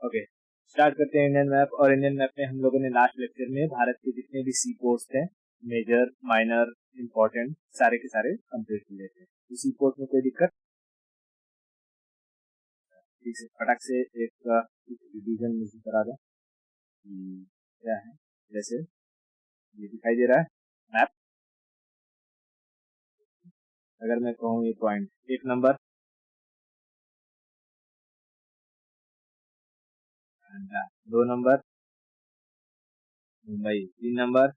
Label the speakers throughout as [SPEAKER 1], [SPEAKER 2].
[SPEAKER 1] Okay, start करते हैं Indian map. और इंडियन मैप में हम लोगों ने लास्ट लेक्चर में भारत के जितने भी सी पोस्ट हैं, मेजर, माइनर, इंपॉर्टेंट, सारे के सारे कंप्लीट कर लेते हैं। सी पोस्ट में कोई दिक्कत? ठीक है, फटाक से एक रिवीजन मुझे करा दो। क्या है, जैसे ये दिखाई दे रहा है मैप। अगर मैं कहूँ ये point 1 number, 2 number Mumbai, 3 number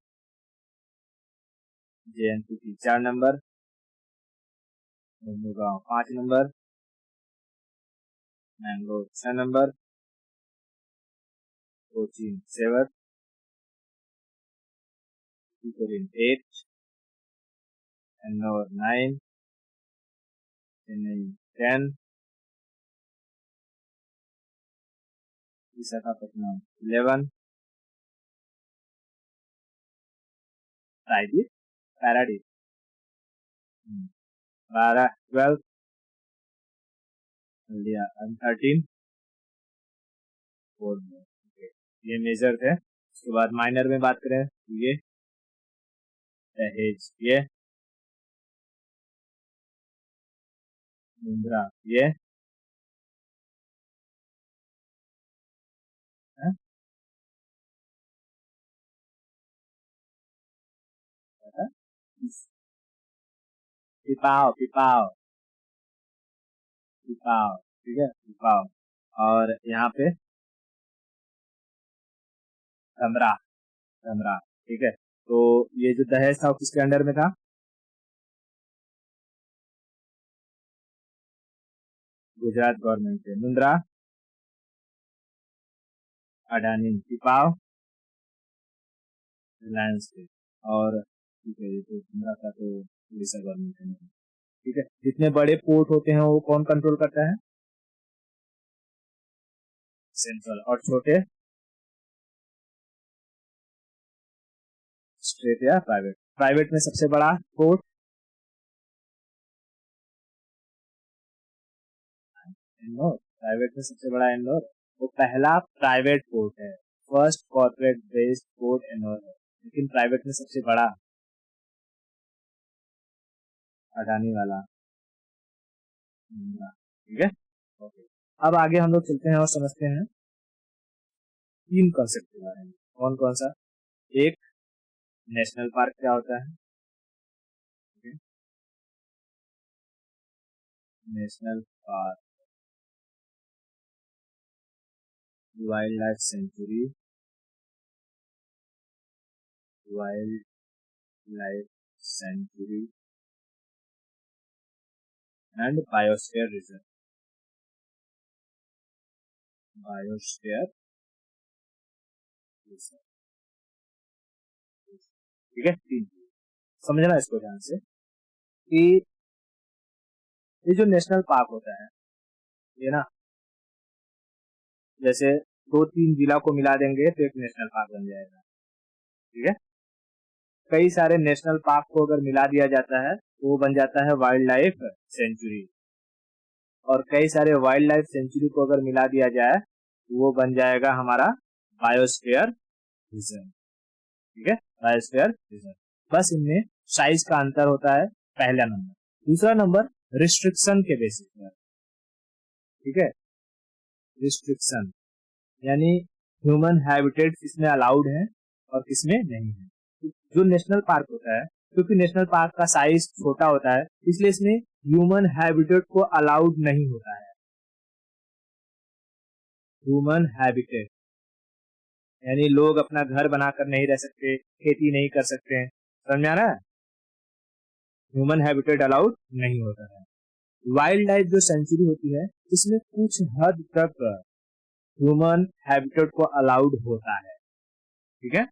[SPEAKER 1] JNPT, 4 number गांव, 5 number Mangalore, 6 number Cochin, 7 8 Ennore, 9 Chennai, 10 Visakhapatnam, 11 प्रायदीप, पैराडीप, 12 12 Haldia, 13 Port Blair. Okay, ये मेजर थे। उसके बाद माइनर में बात करें तो ये दहेज, ये मुंद्रा, ये पिपाव पिपाव पिपाव, ठीक है, पिपाव। और यहाँ पे कमरा, कमरा, ठीक है। तो ये जो दहेज था वो किसके अंडर में था? गुजरात गवर्नमेंट के। मुंद्रा अडानी, पिपाव रिलायंस के। और ठीक है, ये तो मुंद्रा का तो उड़ीसा गवर्नमेंट है, ठीक है। जितने बड़े पोर्ट होते हैं वो कौन कंट्रोल करता है? सेंट्रल। और छोटे स्टेट या प्राइवेट? प्राइवेट में सबसे बड़ा पोर्ट इंदौर, प्राइवेट में सबसे बड़ा इंदौर। वो पहला प्राइवेट पोर्ट है, first corporate based port Indore है, लेकिन प्राइवेट में सबसे बड़ा अडानी वाला, ठीक है। ओके, अब आगे हम लोग चलते हैं और समझते हैं 3 कॉन्सेप्ट के बारे में। कौन कौन सा? एक, नेशनल पार्क क्या होता है? National park, wildlife century, wild life sanctuary and biosphere reserve, biosphere reserve, ठीक है। 3 समझना इसको ध्यान से कि ये जो नेशनल पार्क होता है, ये ना, जैसे 2-3 जिला को मिला देंगे तो एक नेशनल पार्क बन जाएगा, ठीक है। कई सारे नेशनल पार्क को अगर मिला दिया जाता है तो वो बन जाता है वाइल्ड लाइफ सेंचुरी। और कई सारे वाइल्ड लाइफ सेंचुरी को अगर मिला दिया जाए तो वो बन जाएगा हमारा बायोस्फीयर रिजर्व, ठीक है, बायोस्फीयर रिजर्व। बस इनमें साइज का अंतर होता है, पहला नंबर। दूसरा नंबर रिस्ट्रिक्शन के बेसिस पर, ठीक है। रिस्ट्रिक्शन यानी ह्यूमन हैबिटेट किसमें अलाउड है और किसमें नहीं है। जो नेशनल पार्क होता है, क्योंकि नेशनल पार्क का साइज छोटा होता है, इसलिए इसमें ह्यूमन हैबिटेट को अलाउड नहीं होता है। ह्यूमन हैबिटेट यानी लोग अपना घर बनाकर नहीं रह सकते, खेती नहीं कर सकते हैं, समझ आ रहा है? ह्यूमन हैबिटेट अलाउड नहीं होता है। वाइल्ड लाइफ जो सेंचुरी होती है, इसमें कुछ हद तक ह्यूमन हैबिटेट को अलाउड होता है, ठीक है,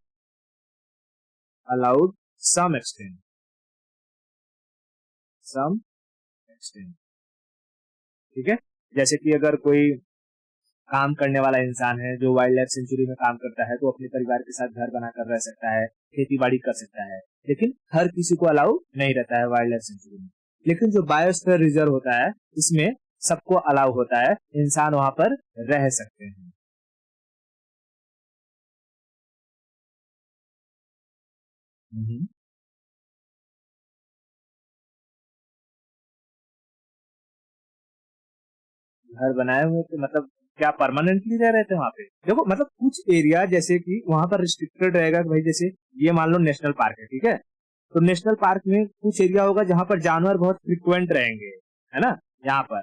[SPEAKER 1] allowed some extent, some extent, ठीक है। जैसे कि अगर कोई काम करने वाला इंसान है जो वाइल्ड लाइफ सेंचुरी में काम करता है तो अपने परिवार के साथ घर बनाकर रह सकता है, खेती बाड़ी कर सकता है, लेकिन हर किसी को अलाउ नहीं रहता है वाइल्ड लाइफ सेंचुरी में। लेकिन जो बायोस्फीयर रिजर्व होता है, इसमें सबको अलाउ होता है, इंसान वहां पर रह सकते हैं, हम्म। घर बनाए हुए थे मतलब क्या परमानेंटली रह रहे थे वहां पे? देखो मतलब कुछ एरिया जैसे कि वहां पर रिस्ट्रिक्टेड रहेगा कि भाई जैसे ये मान लो नेशनल पार्क है, ठीक है, तो नेशनल पार्क में कुछ एरिया होगा जहां पर जानवर बहुत फ्रिक्वेंट रहेंगे, है ना, यहाँ पर,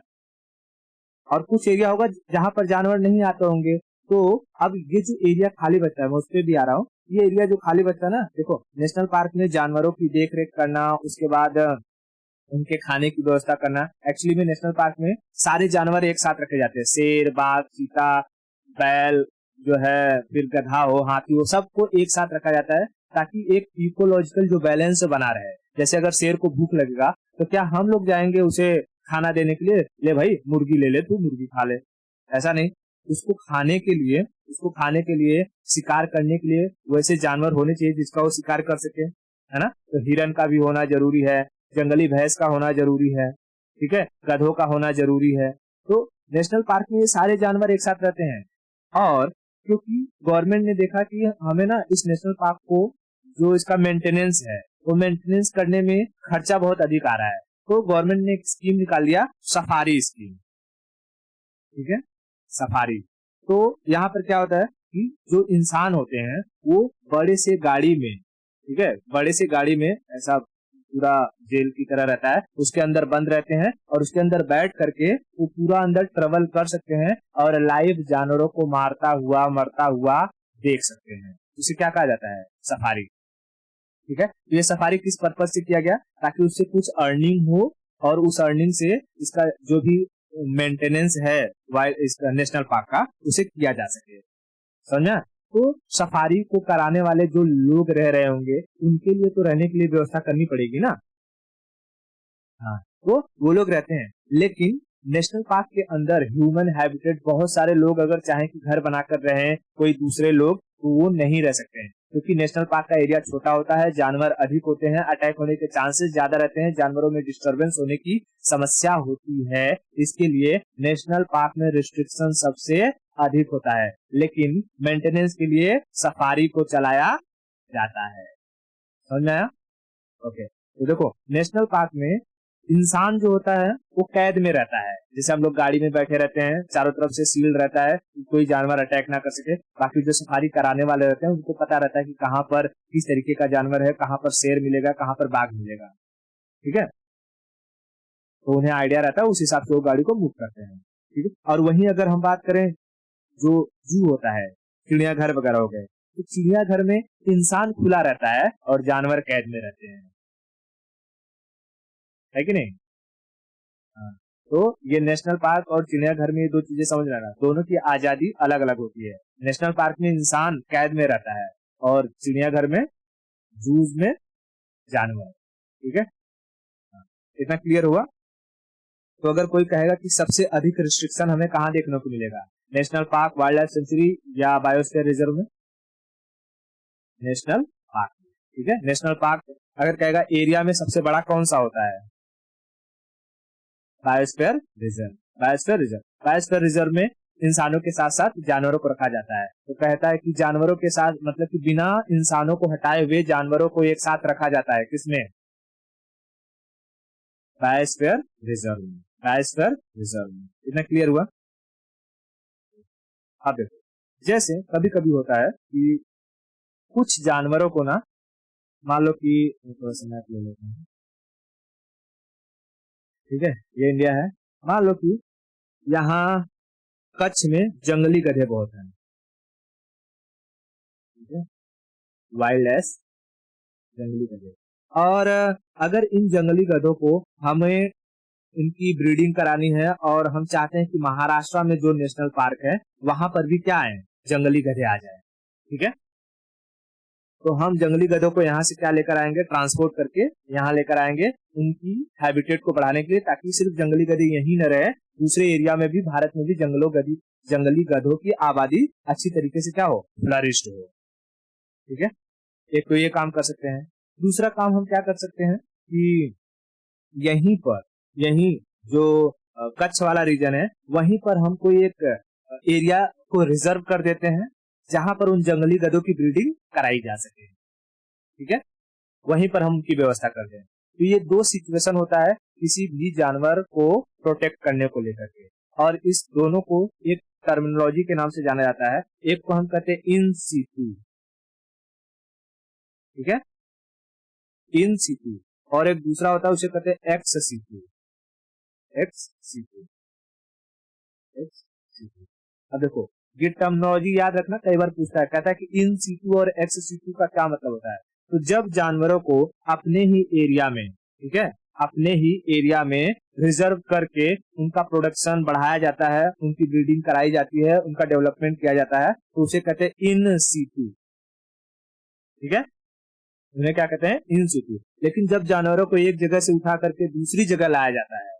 [SPEAKER 1] और कुछ एरिया होगा जहां पर जानवर नहीं आते होंगे। तो अब ये जो एरिया खाली बचता है, मैं उस पर भी आ रहा हूँ, ये एरिया जो खाली बचता है ना, देखो नेशनल पार्क में जानवरों की देख रेख करना, उसके बाद उनके खाने की व्यवस्था करना, एक्चुअली में नेशनल पार्क में सारे जानवर एक साथ रखे जाते हैं, शेर, बाघ, चीता, बैल जो है, फिर गधा हो, हाथी हो, सबको एक साथ रखा जाता है ताकि एक इकोलॉजिकल जो बैलेंस बना रहे। जैसे अगर शेर को भूख लगेगा तो क्या हम लोग जाएंगे उसे खाना देने के लिए, ले भाई मुर्गी ले ले, तू मुर्गी खा ले, ऐसा नहीं। उसको खाने के लिए, उसको खाने के लिए, शिकार करने के लिए वैसे जानवर होने चाहिए जिसका वो शिकार कर सके, है ना। तो हिरन का भी होना जरूरी है, जंगली भैंस का होना जरूरी है, ठीक है, गधों का होना जरूरी है। तो नेशनल पार्क में ये सारे जानवर एक साथ रहते हैं। और क्योंकि गवर्नमेंट ने देखा कि हमें ना इस नेशनल पार्क को जो इसका मेंटेनेंस है, वो मेंटेनेंस करने में खर्चा बहुत अधिक आ रहा है, तो गवर्नमेंट ने एक स्कीम निकाल दिया, सफारी स्कीम, ठीक है, सफारी। तो यहाँ पर क्या होता है कि जो इंसान होते हैं वो बड़े से गाड़ी में, ठीक है, बड़े से गाड़ी में ऐसा पूरा जेल की तरह रहता है, उसके अंदर बंद रहते हैं और उसके अंदर बैठ करके वो पूरा अंदर ट्रेवल कर सकते हैं और लाइव जानवरों को मारता हुआ, मरता हुआ देख सकते हैं। उसे क्या कहा जाता है? सफारी, ठीक है। तो ये सफारी किस पर्पज से किया गया? ताकि उससे कुछ अर्निंग हो और उस अर्निंग से इसका जो भी मेंटेनेंस है वाइल्ड इसका नेशनल पार्क का, उसे किया जा सके, समझा। तो सफारी को कराने वाले जो लोग रह रहे होंगे उनके लिए तो रहने के लिए व्यवस्था करनी पड़ेगी ना। हाँ, तो वो लोग रहते हैं, लेकिन नेशनल पार्क के अंदर ह्यूमन हैबिटेट, बहुत सारे लोग अगर चाहें कि घर बनाकर रहें कोई दूसरे लोग, तो वो नहीं रह सकते हैं, क्योंकि नेशनल पार्क का एरिया छोटा होता है, जानवर अधिक होते हैं, अटैक होने के चांसेस ज्यादा रहते हैं, जानवरों में डिस्टरबेंस होने की समस्या होती है। इसके लिए नेशनल पार्क में रिस्ट्रिक्शन सबसे अधिक होता है, लेकिन मेंटेनेंस के लिए सफारी को चलाया जाता है, समझ में आया? ओके, तो देखो नेशनल पार्क में इंसान जो होता है वो कैद में रहता है, जैसे हम लोग गाड़ी में बैठे रहते हैं, चारों तरफ से सील रहता है, कोई जानवर अटैक ना कर सके। बाकी जो सफारी कराने वाले रहते हैं उनको पता रहता है कि कहाँ पर किस तरीके का जानवर है, कहाँ पर शेर मिलेगा, कहाँ पर बाघ मिलेगा, ठीक है, तो उन्हें आइडिया रहता है, उस हिसाब से वो गाड़ी को मूव करते हैं, ठीक है। और वहीं अगर हम बात करें जो जू होता है, चिड़ियाघर वगैरह हो गए, तो चिड़ियाघर में इंसान खुला रहता है और जानवर कैद में रहते हैं, है कि नहीं? हाँ। तो ये नेशनल पार्क और चिड़ियाघर में ये दो चीजें समझ लेना, दोनों की आजादी अलग अलग होती है। नेशनल पार्क में इंसान कैद में रहता है और चिड़ियाघर में, जूज में जानवर, ठीक है। हाँ, इतना क्लियर हुआ? तो अगर कोई कहेगा कि सबसे अधिक रिस्ट्रिक्शन हमें कहाँ देखने को मिलेगा, national park, wildlife century या बायोस्फीयर रिजर्व में? नेशनल पार्क, ठीक है। नेशनल पार्क अगर कहेगा एरिया में सबसे बड़ा कौन सा होता है? Biosphere reserve, biosphere reserve, biosphere reserve में इंसानों के साथ साथ जानवरों को रखा जाता है। तो कहता है कि जानवरों के साथ मतलब कि बिना इंसानों को हटाए हुए जानवरों को एक साथ रखा जाता है, किसमें? बायोस्फीयर रिजर्व में, बायोस्फीयर रिजर्व में। इतना क्लियर हुआ? अब देखो, जैसे कभी कभी होता है कि कुछ जानवरों को ना, मान लो कि थोड़ा सा मैप ले लेते हैं, ठीक है, ये इंडिया है, मान लो कि यहाँ कच्छ में जंगली गधे बहुत हैं, ठीक है, वाइल्ड एस जंगली गधे। और अगर इन जंगली गधों को हमें इनकी ब्रीडिंग करानी है और हम चाहते हैं कि महाराष्ट्र में जो नेशनल पार्क है वहां पर भी क्या है, जंगली गधे आ जाए, ठीक है, तो हम जंगली गधों को यहाँ से क्या लेकर आएंगे, ट्रांसपोर्ट करके यहाँ लेकर आएंगे उनकी हैबिटेट को बढ़ाने के लिए, ताकि सिर्फ जंगली गधे यहीं न रहे, दूसरे एरिया में भी, भारत में भी जंगली गधों की आबादी अच्छी तरीके से क्या हो, फ्लरिश्ड हो, ठीक है। एक तो ये काम कर सकते हैं। दूसरा काम हम क्या कर सकते हैं कि यहीं पर, यहीं जो कच्छ वाला रीजन है, वहीं पर हम कोई एक एरिया को रिजर्व कर देते हैं जहां पर उन जंगली गधों की ब्रीडिंग कराई जा सके, ठीक है। वहीं पर हम उनकी व्यवस्था करते हैं। तो ये दो सिचुएशन होता है किसी भी जानवर को प्रोटेक्ट करने को लेकर के, और इस दोनों को एक टर्मिनोलॉजी के नाम से जाना जाता है। एक को हम कहते हैं इन सीटू, ठीक है, इन सीटू, और एक दूसरा होता है उसे कहते हैं ex situ, ex situ, ex situ. अब देखो ये टर्मिनोलॉजी याद रखना, कई बार पूछता है, कहता है कि इन सीटू और एक्स सीटू का क्या मतलब होता है। तो जब जानवरों को अपने ही एरिया में, ठीक है, अपने ही एरिया में रिजर्व करके उनका प्रोडक्शन बढ़ाया जाता है, उनकी ब्रीडिंग कराई जाती है, उनका डेवलपमेंट किया जाता है, तो उसे कहते हैं इन सीटू, ठीक है, उन्हें क्या कहते हैं, इन सीटू। लेकिन जब जानवरों को एक जगह से उठा करके दूसरी जगह लाया जाता है,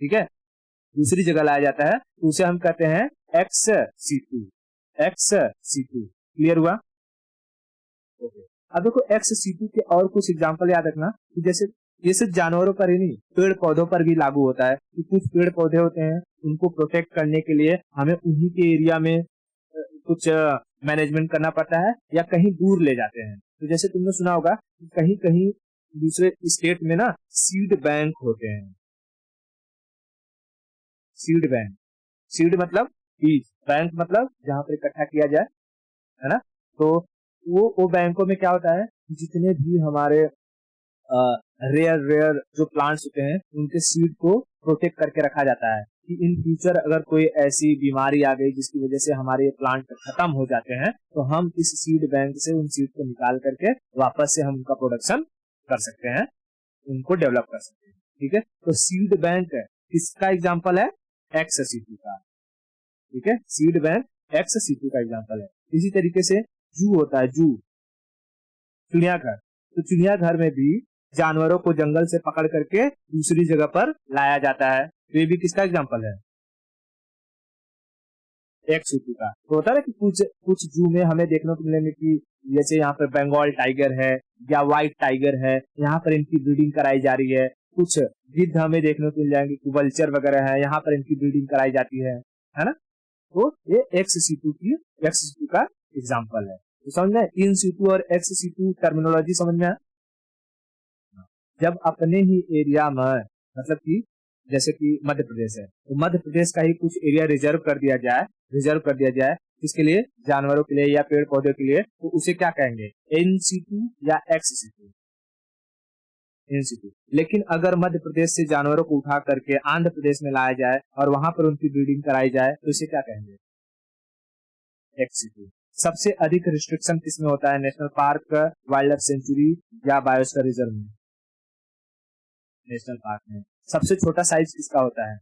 [SPEAKER 1] ठीक है, दूसरी जगह लाया जाता है, तो उसे हम कहते हैं ex situ, ex situ. Clear हुआ? ओके। अब देखो एक्स सीटू के और कुछ एग्जांपल याद रखना कि जैसे ये सिर्फ जानवरों पर ही नहीं, पेड़ पौधों पर भी लागू होता है कि कुछ पेड़ पौधे होते हैं, उनको प्रोटेक्ट करने के लिए हमें उन्हीं के एरिया में कुछ मैनेजमेंट करना पड़ता है या कहीं दूर ले जाते हैं। तो जैसे तुमने सुना होगा कि कहीं कहीं दूसरे स्टेट में ना सीड बैंक होते हैं, सीड बैंक, सीड मतलब बीज, बैंक मतलब जहां पर इकट्ठा किया जाए, है ना। तो वो बैंकों में क्या होता है, जितने भी हमारे रेयर रेयर जो प्लांट्स होते हैं उनके सीड को प्रोटेक्ट करके रखा जाता है कि इन फ्यूचर अगर कोई ऐसी बीमारी आ गई जिसकी वजह से हमारे प्लांट खत्म हो जाते हैं, तो हम इस सीड बैंक से उन सीड को निकाल करके वापस से हम उनका प्रोडक्शन कर सकते हैं, उनको डेवलप कर सकते हैं, ठीक है। तो सीड बैंक किसका एग्जाम्पल है, एक्स सीटू का, ठीक है, सीड बैंक एक्स सीटू का एग्जाम्पल है। इसी तरीके से जू होता है, जू चिड़ियाघर, तो चिड़ियाघर में भी जानवरों को जंगल से पकड़ करके दूसरी जगह पर लाया जाता है, तो ये भी किसका एग्जाम्पल है, एक सीटू का। तो होता है कि कुछ कुछ जू में हमें देखने को मिलेंगे कि जैसे यहाँ पर बंगाल टाइगर है या व्हाइट टाइगर है, यहाँ पर इनकी ब्रीडिंग कराई जा रही है। कुछ गिद्ध हमें देखने को मिल जाएंगे, वल्चर वगैरह है, यहाँ पर इनकी ब्रीडिंग कराई जाती है ना। तो ये एक्स सीटू की, एक्स सीटू का एग्जाम्पल है। तो समझ में, इन सीटू और एक्स सीटू टर्मिनोलॉजी समझ में। जब अपने ही एरिया में, मतलब कि जैसे कि मध्य प्रदेश है, तो मध्य प्रदेश का ही कुछ एरिया रिजर्व कर दिया जाए, रिजर्व कर दिया जाए इसके लिए, जानवरों के लिए या पेड़ पौधों के लिए, तो उसे क्या कहेंगे, इन सीटू या एक्स सीटू, इन सीटू। लेकिन अगर मध्य प्रदेश से जानवरों को उठा करके आंध्र प्रदेश में लाया जाए और वहां पर उनकी ब्रीडिंग कराई जाए, तो इसे क्या कहेंगे, एक्स सीटू। सबसे अधिक रिस्ट्रिक्शन किसमें होता है, national park, wildlife century या बायोस्फीयर रिजर्व में, नेशनल पार्क में। सबसे छोटा साइज किसका होता है,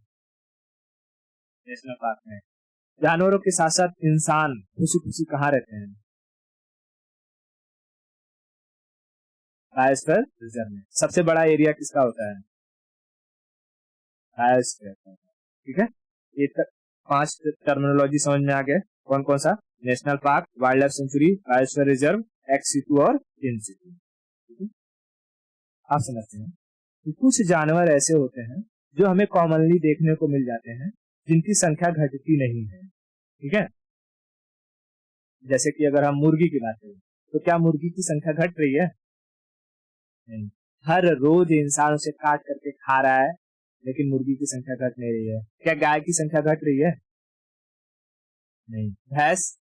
[SPEAKER 1] नेशनल पार्क में। जानवरों के साथ साथ इंसान खुशी खुशी कहाँ रहते हैं, बायोस्फीयर रिजर्व में। सबसे बड़ा एरिया किसका होता है, बायोस्फीयर का, ठीक है। ये 5 टर्मिनोलॉजी समझ में आ गए, कौन कौन सा, national park, wildlife sanctuary, biosphere reserve, ex situ और इन सीटू, ठीक है। आप समझते हैं कि कुछ जानवर ऐसे होते हैं जो हमें कॉमनली देखने को मिल जाते हैं, जिनकी संख्या घटती नहीं है, ठीक है। जैसे कि अगर हम मुर्गी की बात करें, तो क्या मुर्गी की संख्या घट रही है, नहीं। हर रोज इंसान उसे काट करके खा रहा है, लेकिन मुर्गी की संख्या घट नहीं रही है। क्या गाय की संख्या घट रही है, नहीं। भैंस,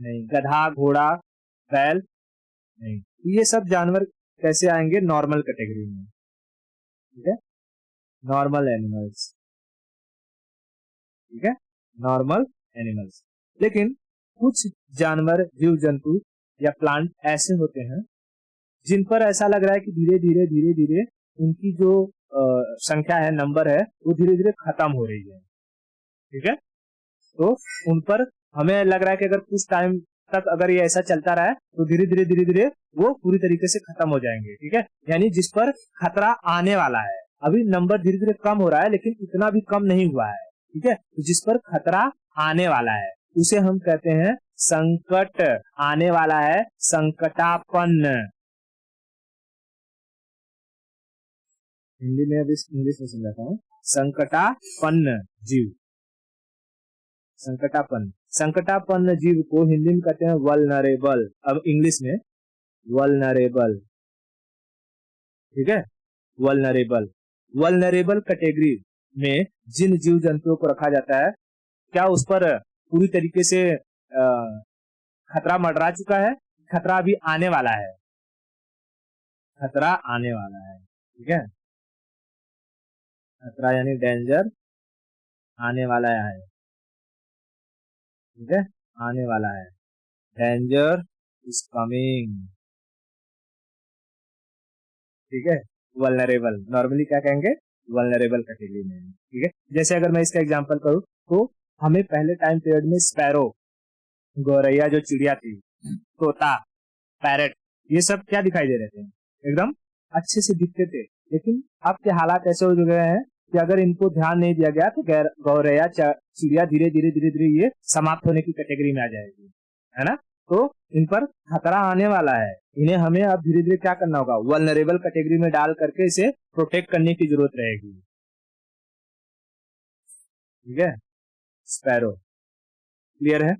[SPEAKER 1] नहीं। गधा, घोड़ा, बैल, नहीं। ये सब जानवर कैसे आएंगे, नॉर्मल कैटेगरी में, ठीक है, नॉर्मल एनिमल्स, ठीक है, नॉर्मल एनिमल्स। लेकिन कुछ जानवर, जीव जंतु या प्लांट ऐसे होते हैं जिन पर ऐसा लग रहा है कि धीरे धीरे धीरे धीरे उनकी जो संख्या है, नंबर है, वो धीरे धीरे खत्म हो रही है, ठीक है। तो उन पर हमें लग रहा है कि अगर कुछ टाइम तक अगर ये ऐसा चलता रहा है तो धीरे धीरे धीरे धीरे वो पूरी तरीके से खत्म हो जाएंगे, ठीक है। यानी जिस पर खतरा आने वाला है, अभी नंबर धीरे धीरे कम हो रहा है लेकिन इतना भी कम नहीं हुआ है, ठीक है। तो जिस पर खतरा आने वाला है उसे हम कहते हैं संकट, आने वाला है, संकटापन्न। हिंदी में अभी इंग्लिश में समझाता हूँ, संकटापन्न जीव, संकटापन्न, संकटापन्न जीव को हिंदी में कहते हैं वल्नरेबल। अब इंग्लिश में, वल्नरेबल, ठीक है, वल्नरेबल। वल्नरेबल कैटेगरी में जिन जीव जंतुओं को रखा जाता है, क्या उस पर पूरी तरीके से खतरा मंडरा चुका है, खतरा अभी आने वाला है, खतरा आने वाला है, ठीक है, खतरा यानी डेंजर आने वाला है, ठीक है, आने वाला है, डेंजर इज कमिंग, ठीक है, वल्नरेबल। नॉर्मली क्या कहेंगे, वल्नरेबल कैटेगरी में, ठीक है। जैसे अगर मैं इसका एग्जांपल करूं तो हमें पहले टाइम पीरियड में स्पैरो, गौरैया जो चिड़िया थी, तोता, पैरट, ये सब क्या दिखाई दे रहे थे, एकदम अच्छे से दिखते थे। लेकिन अब के हालात ऐसे हो गए हैं कि अगर इनको ध्यान नहीं दिया गया तो गौरैया चिड़िया धीरे धीरे धीरे धीरे ये समाप्त होने की कैटेगरी में आ जाएगी, है ना। तो इन पर खतरा आने वाला है, इन्हें हमें अब धीरे धीरे क्या करना होगा, वल्नरेबल कैटेगरी में डाल करके इसे प्रोटेक्ट करने की जरूरत रहेगी, ठीक है। स्पैरो, क्लियर है।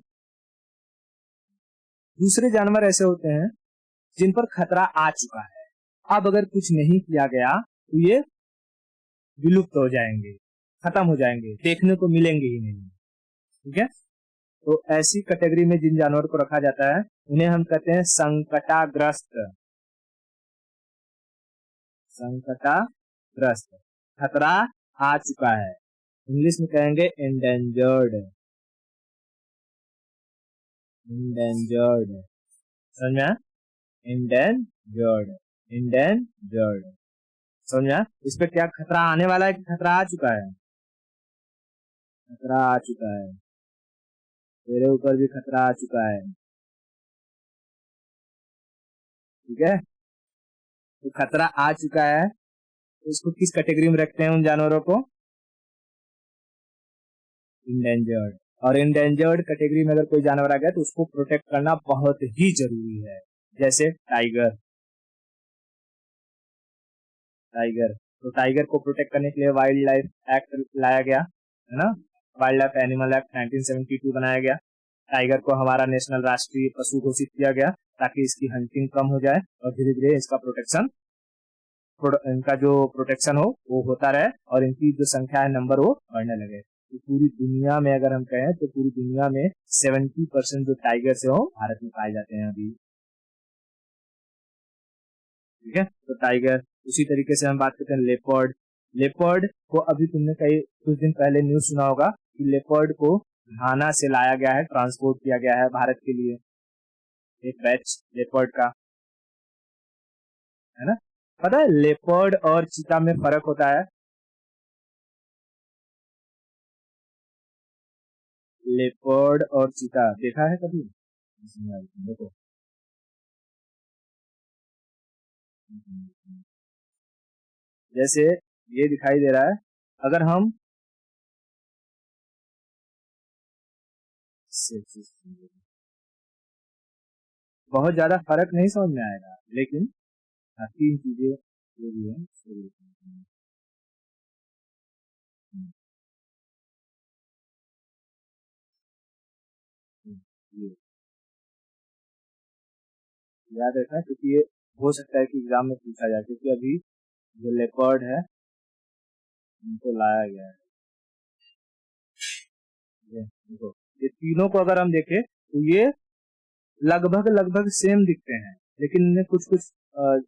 [SPEAKER 1] दूसरे जानवर ऐसे होते हैं जिन पर खतरा आ चुका है, अब अगर कुछ नहीं किया गया तो ये विलुप्त हो जाएंगे, खत्म हो जाएंगे, देखने को मिलेंगे ही नहीं, ठीक है। तो ऐसी कैटेगरी में जिन जानवर को रखा जाता है उन्हें हम कहते हैं संकटाग्रस्त, संकटाग्रस्त, खतरा आ चुका है, इंग्लिश में कहेंगे एंडेंजर्ड, एंडेंजर्ड, समझ में, एंडेंजर्ड, एंडेंजर्ड, समझ में। इस पे क्या खतरा आने वाला है कि खतरा आ चुका है, खतरा आ चुका है, तेरे ऊपर भी खतरा आ चुका है, ठीक है। तो खतरा आ चुका है तो उसको किस कैटेगरी में रखते हैं उन जानवरों को, इंडेंजर्ड। और इंडेंजर्ड कैटेगरी में अगर कोई जानवर आ गया तो उसको प्रोटेक्ट करना बहुत ही जरूरी है, जैसे टाइगर, टाइगर, तो टाइगर को प्रोटेक्ट करने के लिए वाइल्ड लाइफ एक्ट लाया गया, है ना, वाइल्ड लाइफ एनिमल एक्ट 1972 बनाया गया। टाइगर को हमारा नेशनल राष्ट्रीय पशु घोषित किया गया ताकि इसकी हंटिंग कम हो जाए और धीरे धीरे इसका प्रोटेक्शन, इनका जो प्रोटेक्शन हो वो होता रहे और इनकी जो संख्या है, नंबर, वो बढ़ने लगे। तो पूरी दुनिया में अगर हम कहें तो पूरी दुनिया में 70% जो टाइगर से हो भारत में पाए जाते हैं अभी, ठीक है। तो टाइगर, उसी तरीके से हम बात करते हैं लेपर्ड। लेपर्ड को अभी तुमने कई कुछ दिन पहले न्यूज सुना होगा कि लेपर्ड को घाना से लाया गया है, ट्रांसपोर्ट किया गया है भारत के लिए, एक बैच लेपर्ड का, है ना। पता है लेपर्ड और चीता में फर्क होता है, लेपर्ड और चीता देखा है कभी, देखो, जैसे ये दिखाई दे रहा है, अगर हम बहुत ज्यादा फर्क नहीं समझ में आएगा, लेकिन तीन चीजें जो भी है, ये याद रखना क्योंकि ये हो सकता है कि एग्जाम में पूछा जाए, क्योंकि अभी जो लेपर्ड है इनको लाया गया है, देखो ये तीनों को अगर हम देखें तो ये लगभग लगभग सेम दिखते हैं, लेकिन इनमें कुछ कुछ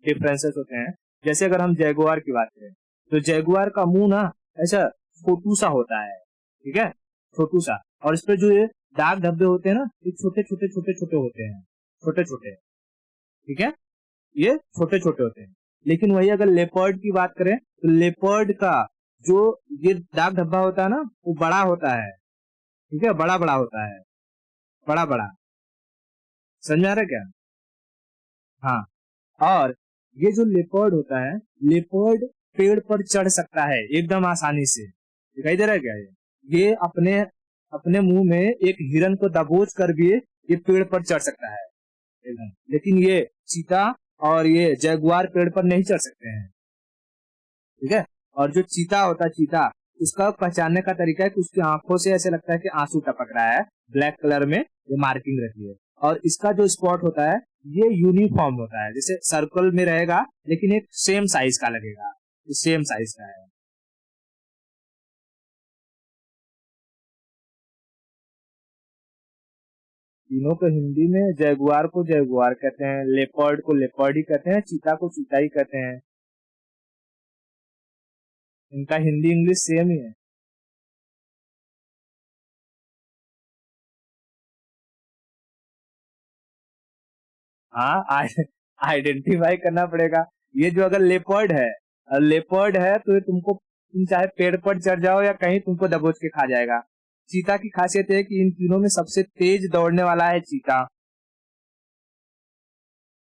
[SPEAKER 1] डिफरेंसेस होते हैं। जैसे अगर हम जैगुआर की बात करें तो जैगुआर का मुंह ना ऐसा छोटू सा होता है, ठीक है, छोटू सा, और इस पे जो ये दाग धब्बे होते हैं ना, ये छोटे छोटे छोटे छोटे होते हैं, छोटे छोटे, ठीक है, ये छोटे छोटे होते हैं। लेकिन वही अगर लेपर्ड की बात करें तो लेपर्ड का जो ये दाग धब्बा होता है ना वो बड़ा होता है, ठीक है, बड़ा बड़ा होता है, बड़ा बड़ा, समझ में आ रहा है क्या। हाँ, और ये जो लेपर्ड होता है, लेपर्ड पेड़ पर चढ़ सकता है एकदम आसानी से, दिखाई दे रहा है क्या, ये अपने अपने मुंह में एक हिरन को दबोच कर भी ये पेड़ पर चढ़ सकता है एकदम, लेकिन ये चीता और ये जैगुआर पेड़ पर नहीं चढ़ सकते हैं, ठीक है। और जो चीता होता है, चीता, उसका पहचानने का तरीका है कि उसकी आंखों से ऐसे लगता है कि आंसू टपक रहा है, ब्लैक कलर में ये मार्किंग रहती है। और इसका जो स्पॉट होता है ये यूनिफॉर्म होता है, जैसे सर्कल में रहेगा लेकिन एक सेम साइज का लगेगा, सेम साइज का है। तीनों को हिंदी में, जैगुआर को जैगुआर कहते हैं, लेपर्ड को लेपर्ड ही कहते हैं, चीता को चीता ही कहते हैं। इनका हिंदी इंग्लिश सेम ही है। हाँ, आइडेंटिफाई करना पड़ेगा। ये जो अगर लेपर्ड है, लेपर्ड है तो ये तुमको, तुम चाहे पेड़ पर चढ़ जाओ या कहीं, तुमको दबोच के खा जाएगा। चीता की खासियत है कि इन तीनों में सबसे तेज दौड़ने वाला है चीता,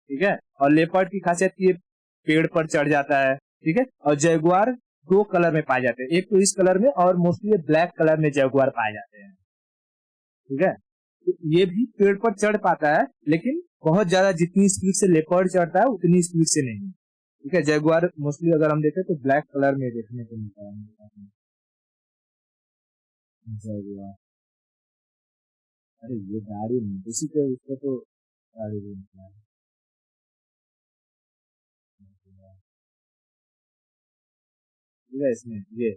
[SPEAKER 1] ठीक है। और लेपर्ड की खासियत ये पेड़ पर चढ़ जाता है, ठीक है। और जैगुआर दो कलर में पाए जाते हैं, एक तो इस कलर में और मोस्टली ये ब्लैक कलर में जैगुआर पाए जाते हैं, ठीक है। तो ये भी पेड़ पर चढ़ पाता है लेकिन बहुत ज्यादा, जितनी स्पीड से लेपर्ड चढ़ता है उतनी स्पीड से नहीं, ठीक है। जैगुआर मोस्टली अगर हम देखें तो ब्लैक कलर में देखने को मिलता है जैगुआर। अरे ये गाड़ी नहीं, उसी के उसको तो गाड़ी बोलते हैं। ठीक है, इसमें ये,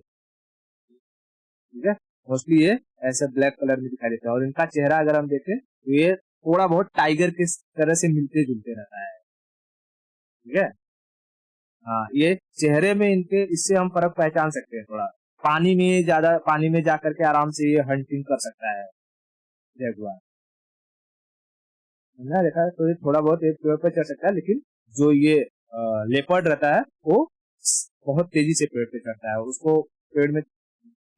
[SPEAKER 1] ठीक है, मोस्टली ये ऐसे ब्लैक कलर में दिखाई देता है। और इनका चेहरा अगर हम देखें तो ये थोड़ा बहुत टाइगर के तरह से मिलते जुलते रहता है, ठीक है। हाँ, ये चेहरे में इनके, इससे हम फर्क पहचान सकते हैं थोड़ा। पानी में ज्यादा, पानी में जाकर के आराम से ये हंटिंग कर सकता है जगुआर, हमने देखा है। तो ये थोड़ा बहुत एक पेड़ पर चढ़ सकता है, लेकिन जो ये लेपर्ड रहता है वो बहुत तेजी से पेड़ पे चढ़ता है। उसको पेड़ में,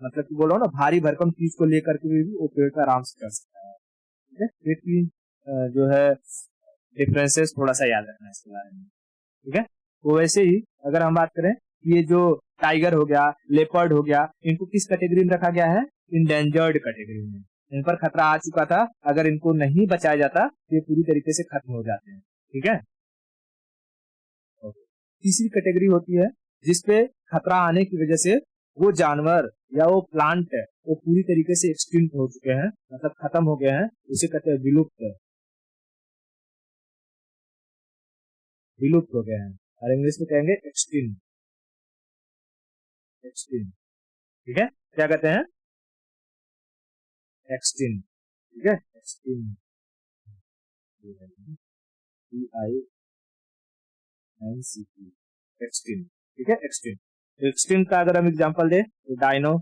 [SPEAKER 1] मतलब कि बोलो ना, भारी भरकम चीज को लेकर के भी वो पेड़ पर आराम से चढ़ सकता है, ठीक है। ये तीन जो है डिफरेंसेस थोड़ा सा याद रखना है इसके बारे में, ठीक है। तो वैसे ही अगर हम बात करें, ये जो टाइगर हो गया, लेपर्ड हो गया, इनको किस कैटेगरी में रखा गया है? इंडेंजर्ड कैटेगरी में। इन पर खतरा आ चुका था, अगर इनको नहीं बचाया जाता तो ये पूरी तरीके से खत्म हो जाते हैं, ठीक है। तीसरी कैटेगरी होती है जिसपे खतरा आने की वजह से वो जानवर या वो प्लांट है वो पूरी तरीके से एक्सटिंक्ट हो चुके हैं, मतलब खत्म हो गए हैं, उसे कहते हैं विलुप्त, विलुप्त हो गए हैं। और इंग्लिश में कहेंगे एक्सटिंक्ट, एक्सटिंक्ट, ठीक है। क्या कहते हैं? एक्सटिंक्ट, ठीक है, एक्सटिंक्ट, EINCT, एक्सटिंक्ट, ठीक है, एक्सटिंक्ट। एक्सटिंक्ट का अगर हम एग्जांपल दे तो डायनो,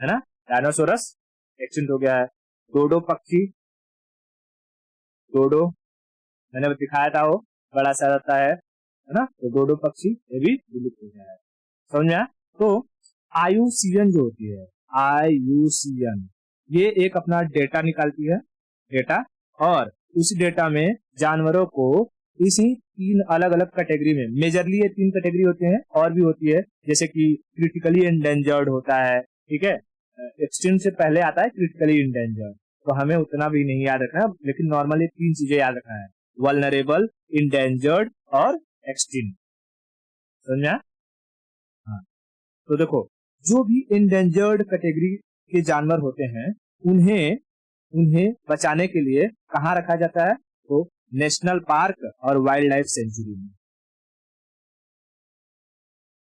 [SPEAKER 1] है ना, डायनासोरस एक्सटिंक्ट हो गया है। डोडो पक्षी, डोडो मैंने दिखाया था, वो बड़ा सा रहता है ना, तो डोडो पक्षी ये भी विलुप्त हो गया है, समझ में आया? तो आयुसीएन जो होती है, आयुसीएन, ये एक अपना डेटा निकालती है, डेटा। और उस डेटा में जानवरों को इसी तीन अलग अलग कैटेगरी में, मेजरली ये तीन कैटेगरी होते हैं, और भी होती है, जैसे कि क्रिटिकली एंडेंजर्ड होता है, ठीक है। एक्सटिंक्ट से पहले आता है क्रिटिकली एंडेंजर्ड, तो हमें उतना भी नहीं याद रखना, लेकिन नॉर्मली तीन चीजें याद रखना है: वल्नरेबल, इंडेंजर्ड और एक्सटिंक्ट, समझा? हाँ, तो देखो, जो भी इंडेंजर्ड कैटेगरी के जानवर होते हैं उन्हें उन्हें बचाने के लिए कहाँ रखा जाता है? तो नेशनल पार्क और वाइल्ड लाइफ सेंचुरी में,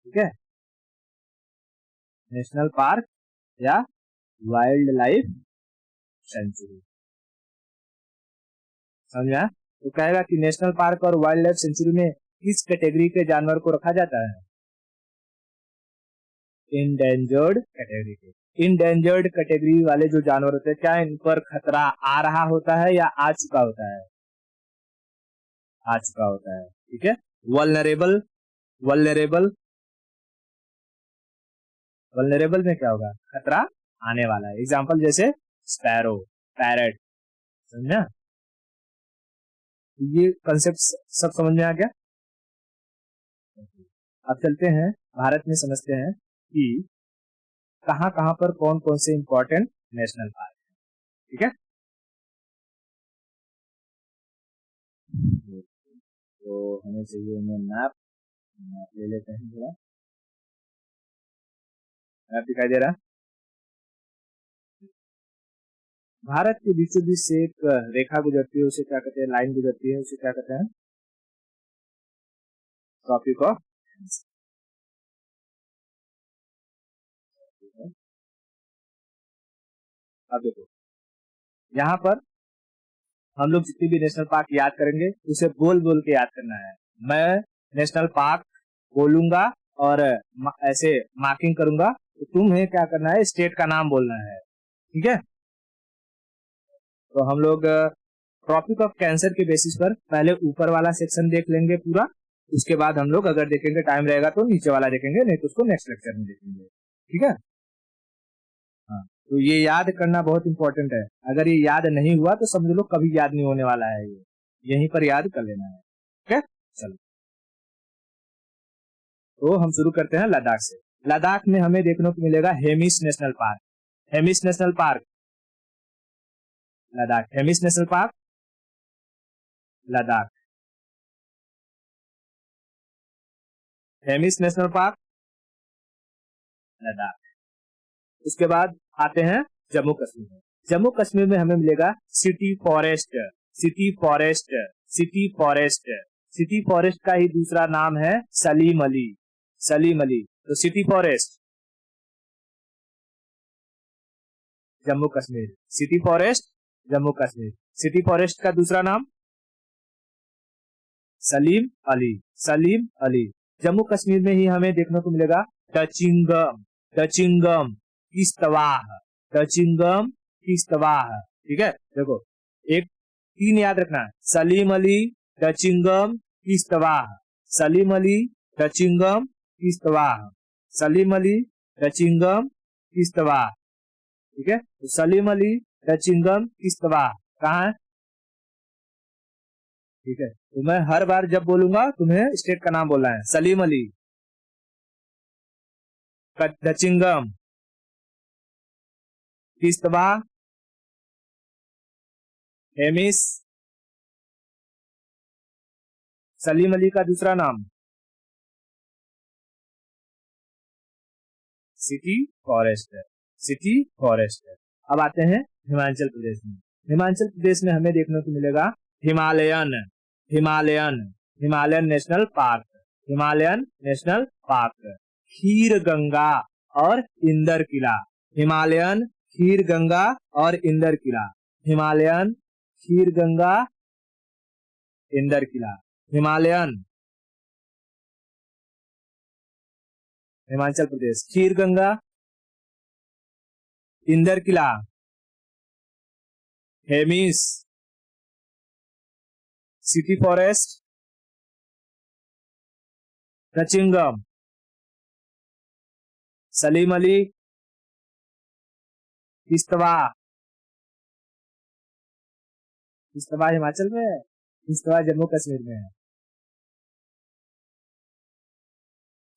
[SPEAKER 1] ठीक है, नेशनल पार्क या वाइल्ड लाइफ सेंचुरी, समझा? तो कहेगा कि नेशनल पार्क और वाइल्ड लाइफ सेंचुरी में किस कैटेगरी के जानवर को रखा जाता है? इंडेंजर्ड कैटेगरी के। इंडेंजर्ड कैटेगरी वाले जो जानवर होते हैं, क्या इन पर खतरा आ रहा होता है या आ चुका होता है? आ चुका होता है, ठीक है। वल्नरेबल, वल्नरेबल, वल्नरेबल में क्या होगा? खतरा आने वाला है। एग्जाम्पल जैसे स्पैरो, पैरट, समझा? ये कंसेप्ट सब समझ में आ गया? अब चलते हैं भारत में, समझते हैं कि कहाँ कहाँ पर कौन कौन से इंपॉर्टेंट नेशनल पार्क, ठीक है। तो हमें चाहिए मैप, मैप ले लेते हैं थोड़ा। मैप दिखाई दे रहा है? भारत के बीचों बीच से एक रेखा गुजरती है, उसे क्या कहते हैं, लाइन गुजरती है, उसे क्या कहते हैं, ट्रॉपिक ऑफ कैंसर। अब देखो यहाँ पर हम लोग जितनी भी नेशनल पार्क याद करेंगे उसे बोल बोल के याद करना है। मैं नेशनल पार्क बोलूंगा और ऐसे मार्किंग करूंगा, तो तुम्हें क्या करना है, स्टेट का नाम बोलना है, ठीक है। तो हम लोग ट्रॉपिक ऑफ कैंसर के बेसिस पर पहले ऊपर वाला सेक्शन देख लेंगे पूरा, उसके बाद हम लोग अगर देखेंगे टाइम रहेगा तो नीचे वाला देखेंगे, नहीं तो उसको नेक्स्ट लेक्चर में देखेंगे, ठीक है। हाँ, तो ये याद करना बहुत इंपॉर्टेंट है। अगर ये याद नहीं हुआ तो समझ लो कभी याद नहीं होने वाला है, ये यहीं पर याद कर लेना है, ठीक है। चलो तो हम शुरू करते हैं लद्दाख से। लद्दाख में हमें देखने को मिलेगा Hemis national park. Hemis national park, Ladakh, Hemis national park, Ladakh, Hemis national park, Ladakh. उसके बाद आते हैं जम्मू कश्मीर। जम्मू कश्मीर में हमें मिलेगा city forest, city forest, city forest. City forest का ही दूसरा नाम है सलीम अली, सलीम अली। तो city forest Jammu Kashmir, city forest Jammu Kashmir. City forest का दूसरा नाम सलीम अली, सलीम अली। जम्मू कश्मीर में ही हमें देखने को मिलेगा टचिंगम, टचिंगम किश्तवाड़, टचिंगम किश्तवाड़, ठीक है। देखो एक तीन याद रखना है, सलीम अली, टचिंगम किश्तवाड़, सलीम अली, टचिंगम किश्तवाड़, सलीम अली, टचिंगम किश्तवाड़, ठीक है। तो सलीम अली, टचिंगम किश्तवाड़ कहाँ है, ठीक है। तो मैं हर बार जब बोलूंगा तुम्हें स्टेट का नाम बोलना है, सलीम अली, टचिंगम किश्तवाड़, हेमिस। सलीम अली का दूसरा नाम सिटी फॉरेस्ट है, सिटी फॉरेस्ट है। अब आते हैं हिमाचल प्रदेश में। हिमाचल प्रदेश में हमें देखने को मिलेगा Himalayan, Himalayan, Himalayan national park, Himalayan national park. Kheer Ganga और इंदर किला, हिमालयन खीर गंगा और Inder Kila, Himalayan Kheer Ganga Inder Kila, Himalayan, Himachal Pradesh, Kheer Ganga, Inder Kila, Hemis, city forest, Dachigam, Salim Ali, Kishtwar, Kishtwar Himachal में है, किश्तवाड़ जम्मू कश्मीर में है।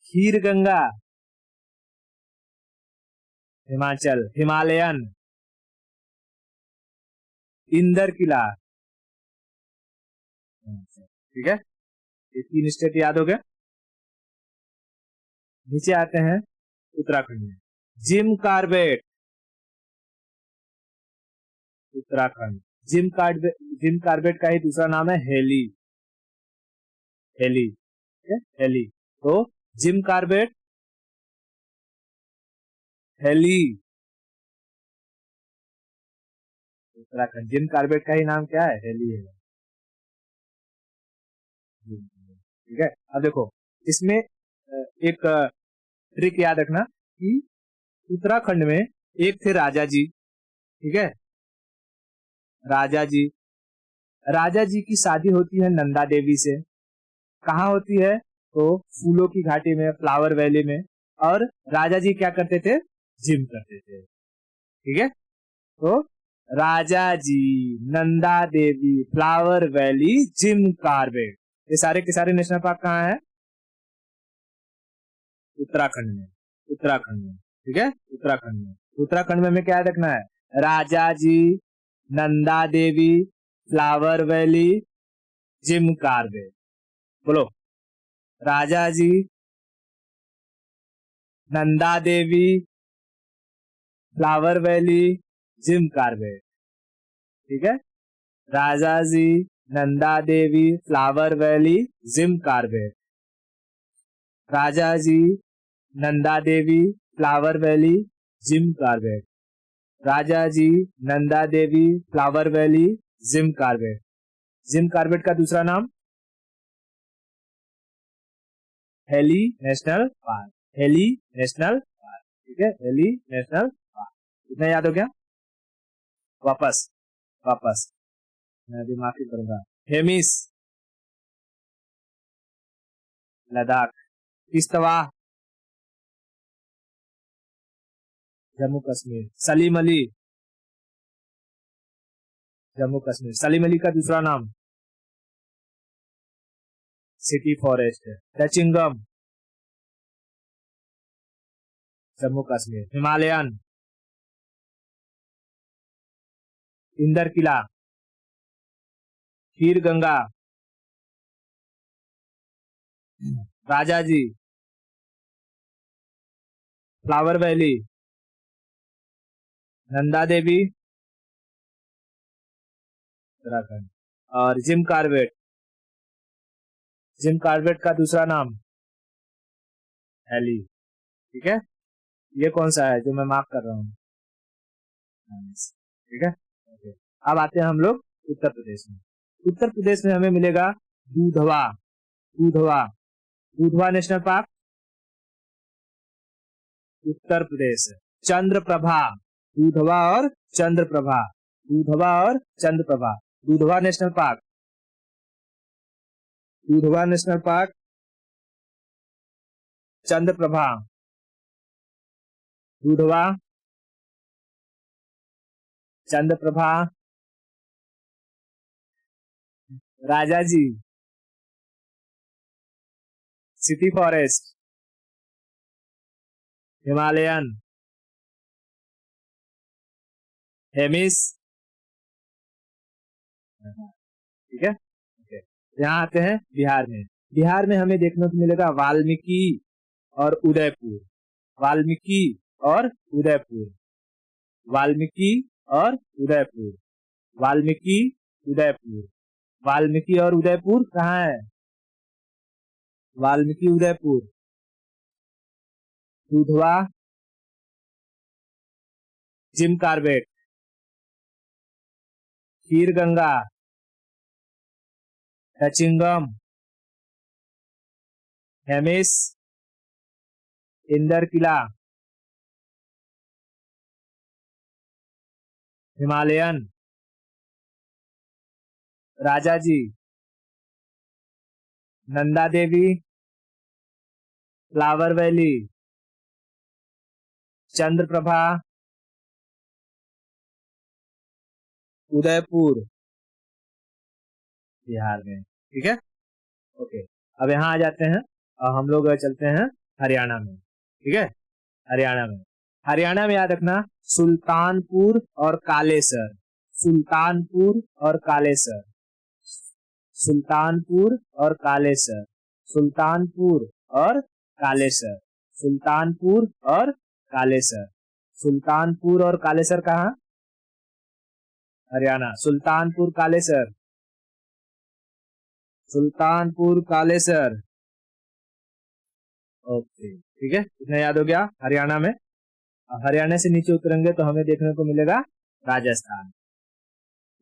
[SPEAKER 1] खीर गंगा हिमाचल, हिमालयन, इंदर किला, ठीक है। ये तीन स्टेट याद हो गए। नीचे आते हैं उत्तराखंड में, Jim Corbett, Uttarakhand, Jim Corbett, Jim Corbett का ही दूसरा नाम है हेली, हेली, ठीक है, हेली। तो Jim Corbett, Hailey, Uttarakhand, Jim Corbett का ही नाम क्या है, हेली है, ठीक है। अब देखो इसमें एक ट्रिक याद रखना कि उत्तराखंड में एक थे राजा जी, ठीक है, राजा जी, राजा जी की शादी होती है नंदा देवी से। कहाँ होती है, तो फूलों की घाटी में, फ्लावर वैली में। और राजा जी क्या करते थे, जिम करते थे, ठीक है। तो राजा ji, Nanda Devi, flower valley, Jim Corbett, ये सारे के सारे नेशनल पार्क कहाँ है, उत्तराखंड में, उत्तराखंड में, ठीक है, उत्तराखंड में। उत्तराखंड में हमें क्या रखना है, Raja ji, Nanda Devi, flower valley, Jim Corbett. बोलो, Raja ji, Nanda Devi, flower valley, Jim Corbett. ठीक है, Rajaji, Nanda Devi, flower valley, Jim Corbett. Rajaji, Nanda Devi, flower valley, Jim Corbett. Rajaji, Nanda Devi, flower valley, Jim Corbett. Jim Corbett का दूसरा नाम Hailey national park. Hailey national park, ठीक है, हेली नेशनल पार्क। इतना याद हो गया? वापस वापस मैं अभी माफी करूंगा। हेमिस, लद्दाख। किश्तवा, जम्मू कश्मीर। सलीम अली, जम्मू कश्मीर। सलीम अली का दूसरा नाम city forest. Dachigam, Jammu Kashmir. Himalayan, Inder Kila. Kheer Ganga, Rajaji, flower valley, Nanda Devi, Uttarakhand. और जिम कार्बेट, जिम कार्बेट का दूसरा नाम हेली, ठीक है। ये कौन सा है जो मैं मार्क कर रहा हूँ? ठीक है, ओके। अब आते हैं हम लोग उत्तर प्रदेश में। उत्तर प्रदेश में हमें मिलेगा दूधवा। दूधवा, दूधवा नेशनल पार्क, उत्तर प्रदेश। चंद्रप्रभा, दूधवा और चंद्रप्रभा, दूधवा और चंद्रप्रभा। दूधवा नेशनल पार्क, दूधवा नेशनल पार्क, चंद्रप्रभा, दूधवा, Chandraprabha. Rajaji, city forest, Himalayan, Hemis, ठीक है, ओके। यहाँ आते हैं बिहार में। बिहार में हमें देखने को मिलेगा वाल्मीकि और उदयपुर। वाल्मीकि और उदयपुर, वाल्मीकि और उदयपुर, वाल्मीकि, उदयपुर। वाल्मीकि और उदयपुर कहाँ है? वाल्मीकि, उदयपुर। दूधवा, जिम कार्बेट, खीर Ganga, टचिंगम, Hemis, Inder Kila, Himalayan, Rajaji, Nanda Devi, flower valley, Chandraprabha, Udaipur, Bihar में, ठीक है, ओके। अब यहाँ आ जाते हैं और हम लोग चलते हैं हरियाणा में, ठीक है। हरियाणा में, हरियाणा में याद रखना सुल्तानपुर और कालेसर। सुल्तानपुर और कालेसर, सुल्तानपुर और कालेसर, सुल्तानपुर और कालेसर, सुल्तानपुर और कालेसर। सुल्तानपुर और कालेसर कहाँ? हरियाणा। सुल्तानपुर कालेसर, सुल्तानपुर कालेसर, ओके, ठीक है, इतना याद हो गया हरियाणा में। हरियाणा से नीचे उतरेंगे तो हमें देखने को मिलेगा राजस्थान,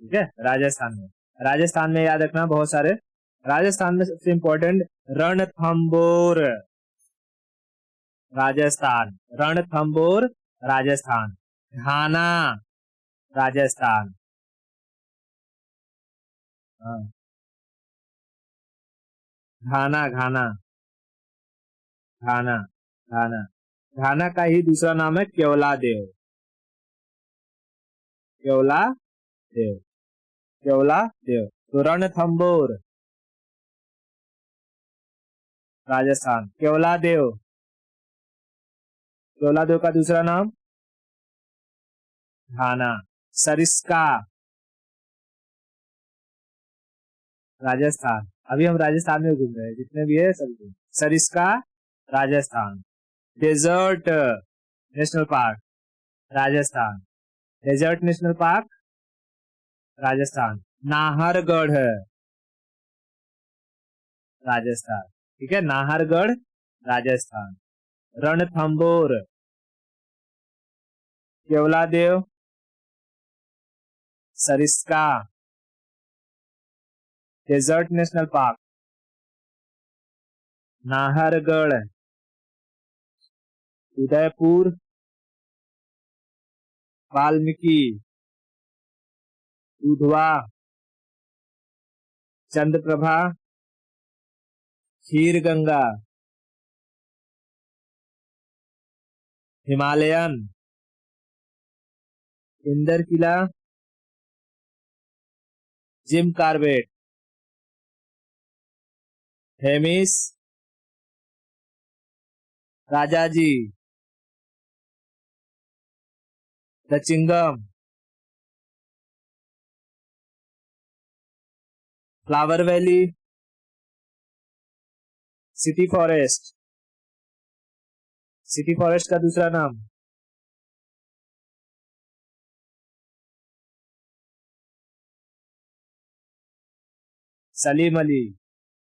[SPEAKER 1] ठीक है। राजस्थान में, राजस्थान में याद रखना बहुत सारे। राजस्थान में सबसे इंपॉर्टेंट रणथंबोर, राजस्थान। रणथंबोर, राजस्थान। घाना, राजस्थान। हाँ, घाना, घाना, घाना, घाना। घाना का ही दूसरा नाम है केवला देव। केवला देव, केवला देव। तो रणथंबोर, राजस्थान। केवला देव, केवला देव का दूसरा नाम घाना। सरिस्का, राजस्थान। अभी हम राजस्थान में घूम रहे हैं, जितने भी है सब घूम। Sariska, Rajasthan. Desert national park, Rajasthan. Desert national park, Rajasthan. Nahargarh Rajasthan, ठीक है, Nahargarh Rajasthan. Ranthambore, Keoladeo, Sariska, desert national park, Nahargarh, Udaipur, Valmiki, Dudhwa, Chandraprabha, Kheer Ganga, Himalayan, Inder Kila, Jim Corbett, Hemis, Rajaji, Dachigam, flower valley, city forest, city forest का दूसरा नाम सलीम अली,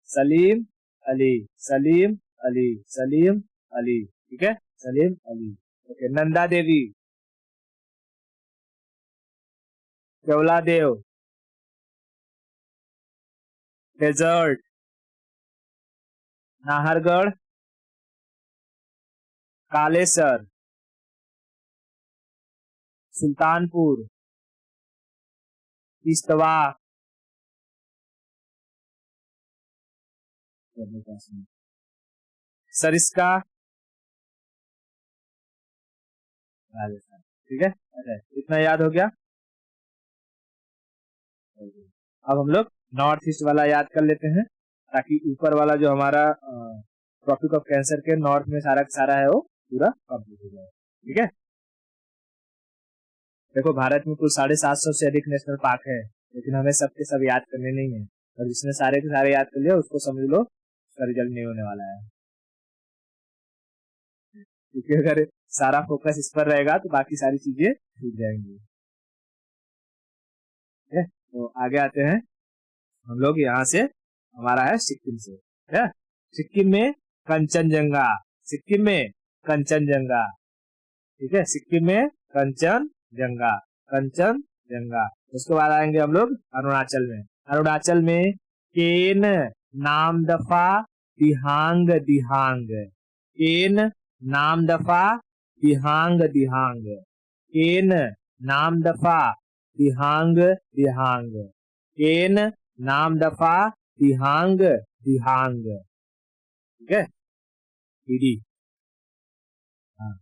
[SPEAKER 1] सलीम अली, सलीम अली, सलीम अली, ठीक है, सलीम अली। ओके, नंदा देवी, केवलादेव, डेजर्ट, नाहरगढ़, कालेसर, सुल्तानपुर, किश्तवा, सरिस्का, राजस्थान, ठीक है। अच्छा, इतना याद हो गया। अब हम लोग नॉर्थ ईस्ट वाला याद कर लेते हैं, ताकि ऊपर वाला जो हमारा ट्रॉपिक ऑफ कैंसर के नॉर्थ में सारा सारा है वो पूरा कंप्लीट हो जाए, ठीक है। देखो, भारत में कुल 750 से अधिक नेशनल पार्क है, लेकिन हमें सबके सब याद करने नहीं है, और जिसने सारे के सारे याद कर लिया उसको समझ लो उसका रिजल्ट नहीं होने वाला है, क्योंकि अगर सारा फोकस इस पर रहेगा तो बाकी सारी चीजें छूट जाएंगी। तो आगे आते हैं हम लोग, यहाँ से हमारा है सिक्किम से, है सिक्किम में कंचनजंगा, सिक्किम में कंचनजंगा, ठीक है, सिक्किम में कंचनजंगा, कंचनजंगा। उसके बाद आएंगे हम लोग अरुणाचल में, अरुणाचल में केन, नामदफा, दिहांग, दिहांग, केन, नामदफा, दिहांग, दिहांग, केन, नामदफा, दिहांग, दिहांग, केन, नामदफा, दिहांग, दिहांग, ठीक है, डी, हाँ,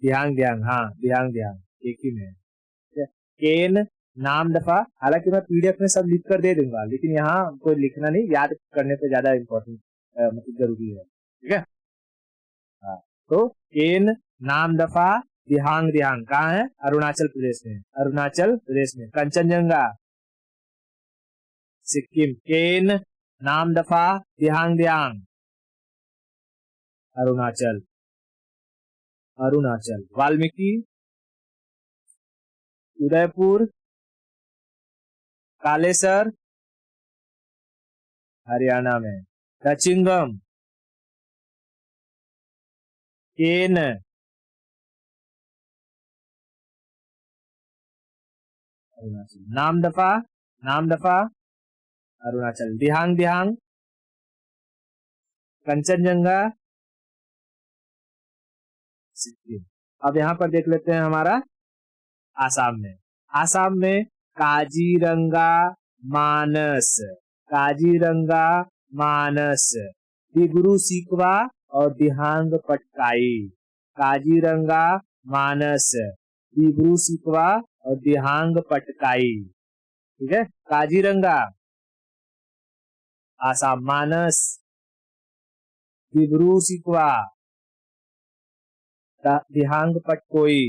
[SPEAKER 1] दिहांग, दिहांग, हाँ, दिहांग, दिहांग एक ही में, ठीक है। केन, नामदफा, हालांकि मैं पीडीएफ में सब लिख कर दे दूंगा, लेकिन यहाँ हमको लिखना नहीं, याद करने पे ज्यादा इम्पोर्टेंट मतलब जरूरी है, ठीक है। हाँ, तो केन, नामदफा, दिहांग, दिहांग कहाँ है? अरुणाचल प्रदेश में, अरुणाचल प्रदेश में। कंचनजंगा सिक्किम, केन, नामदफा, दिहांग, दिहांग अरुणाचल, अरुणाचल। वाल्मीकि, उदयपुर, कालेसर हरियाणा में, दचिंगम, केन, अरुणाचल, नामदफा, नामदफा अरुणाचल, दिहांग, दिहांग कंचनजंगा सिक्किम। अब यहाँ पर देख लेते हैं हमारा आसाम में, आसाम में काजीरंगा मानस, काजीरंगा मानस, डिब्रू सीकवा और दिहांग पटकाई, काजीरंगा मानस, डिब्रू सीकवा और दिहांग पटकाई, ठीक है। काजीरंगा आसाम, मानस डिब्रू सीकवा दिहांग पटकोई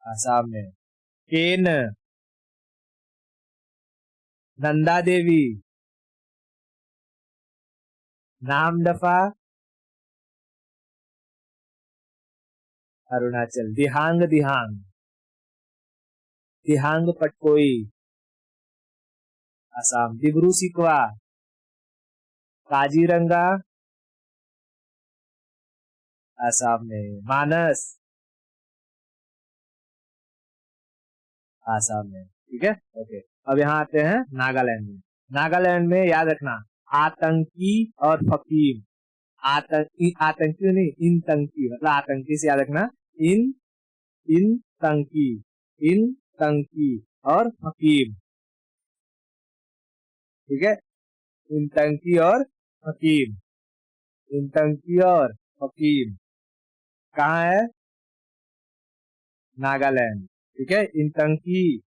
[SPEAKER 1] आसाम में, केन नंदा देवी, नामदफा अरुणाचल, दिहांग, दिहांग दिहांग पटकोई असम, डिब्रू सिकवा, काजीरंगा असम में, मानस असम में। ठीक है, ओके। अब यहाँ आते हैं नागालैंड में। नागालैंड में याद रखना आतंकी और फकीम, आतंकी नहीं, इन तंकी, मतलब आतंकी से याद रखना इन, इन तंकी, इन तंकी और फकीम। ठीक है, इन तंकी और फकीम, इन तंकी और फकीम कहाँ है? नागालैंड। ठीक है, इन तंकी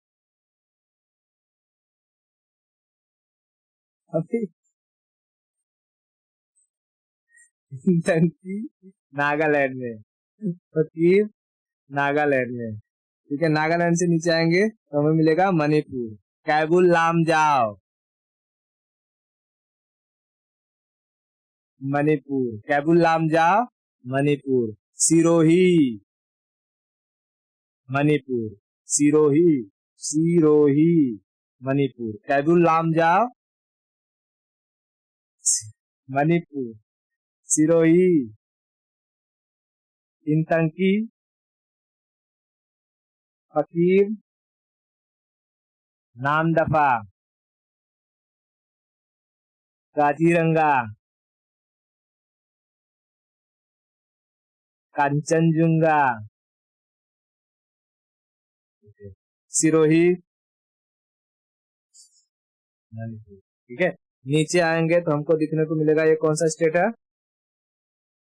[SPEAKER 1] इन तंकी नागालैंड में, फकीम नागालैंड में। ठीक है, नागालैंड से नीचे आएंगे तो हमें मिलेगा मणिपुर, कैबुल लामजाओ, मणिपुर, कैबुल लामजाओ मणिपुर, सिरोही मणिपुर, सिरोही, सिरोही मणिपुर, कैबुल लामजाओ मणिपुर, सिरोही, इंतंकी, फकीर, नामदफा, काजीरंगा, कंचनजुंगा, सिरोही, मणिपुर। ठीक है, नीचे आएंगे तो हमको दिखने को मिलेगा ये कौन सा स्टेट है?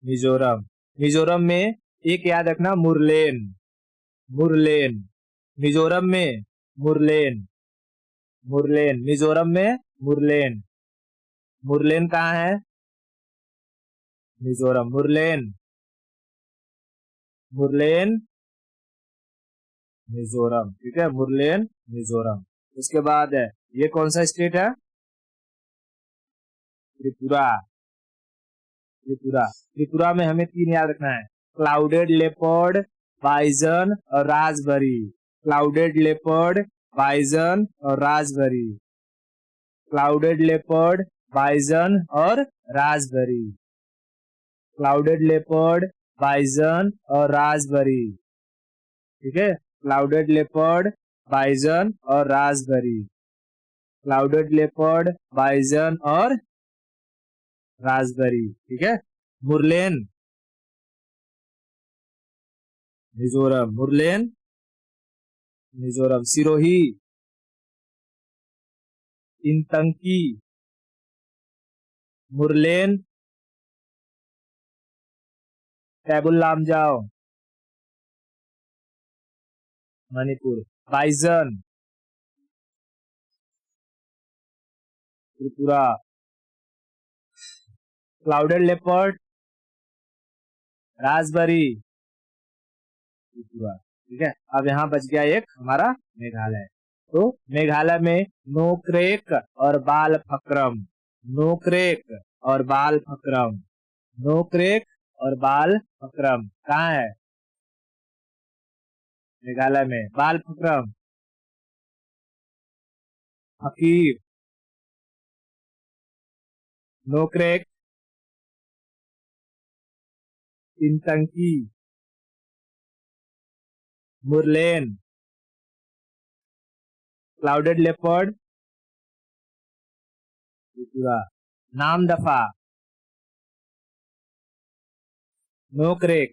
[SPEAKER 1] मिजोरम। मिजोरम में एक याद रखना मुरलेन, मुरलेन, मिजोरम में मुरलेन, मुरलेन, मिजोरम में मुरलेन, मुरलेन कहाँ है? मिजोरम, मुरलेन, मुरलेन मिजोरम। ठीक है, मुरलेन मिजोरम। उसके बाद ये कौन सा स्टेट है? त्रिपुरा, त्रिपुरा। त्रिपुरा में हमें तीन याद रखना है, क्लाउडेड लेपर्ड, बाइजन और राजबरी, क्लाउडेड लेपर्ड, बाइजन और राजबरी, क्लाउडेड लेपर्ड, बाइजन और राजबरी, क्लाउडेड लेपर्ड, बाइजन और राजबरी। ठीक है, क्लाउडेड लेपर्ड, बाइजन और राजबरी, क्लाउडेड लेपर्ड, बाइजन और राजबरी। ठीक है, मुरलेन मिजोरम, मुरलेन मिजोरम, सिरोही, इंतंकी, मुरलेन, कैबुल लामजाओ मणिपुर, बाइजन त्रिपुरा, क्लाउडेड लेपर्ड, राजबरी त्रिपुरा। ठीक है, अब यहाँ बच गया एक हमारा मेघालय। तो मेघालय में नोक्रेक और बाल फक्रम, नोक्रेक और बाल फक्रम, नोक्रेक और बाल फक्रम कहाँ है? मेघालय में बाल फक्रम, फकीर, नोक्रेक, इंतंकी, मुरलेन, क्लाउडेड लेपर्ड त्रिपुरा, नामदफा, नोक्रेक,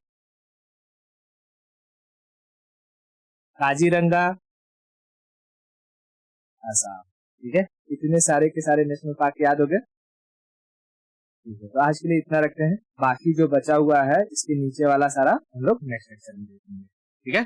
[SPEAKER 1] काजीरंगा असम। ठीक है, इतने सारे के सारे नेशनल पार्क याद हो गए। ठीक है, तो आज के लिए इतना रखते हैं, बाकी जो बचा हुआ है इसके नीचे वाला सारा हम लोग नेक्स्ट सेक्शन में देखेंगे। ठीक है।